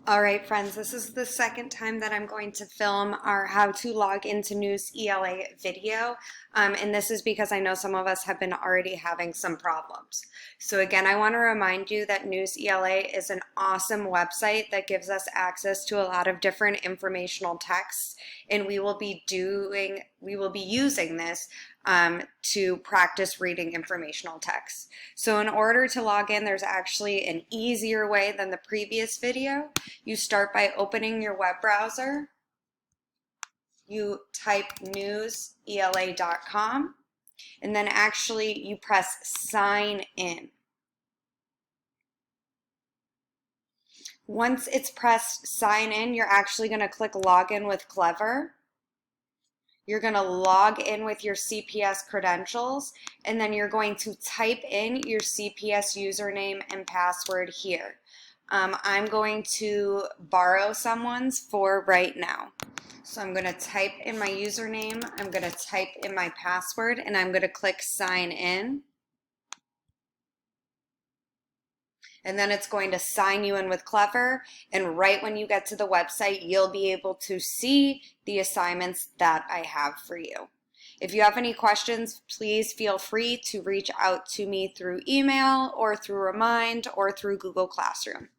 All right, friends, this is the second time that I'm going to film our how to log into News ELA video. And this is because I know some of us have been already having some problems. So again, I want to remind you that News ELA is an awesome website that gives us access to a lot of different informational texts, and we will be using this to practice reading informational text. So in order to log in, there's actually an easier way than the previous video. You start by opening your web browser. You type newsela.com, and then actually you press sign in. Once it's pressed sign in, you're actually going to click login with Clever. You're going to log in with your CPS credentials, and then you're going to type in your CPS username and password here. I'm going to borrow someone's for right now. So I'm going to type in my username, I'm going to type in my password, and I'm going to click sign in. And then it's going to sign you in with Clever, and right when you get to the website, you'll be able to see the assignments that I have for you. If you have any questions, please feel free to reach out to me through email or through Remind or through Google Classroom.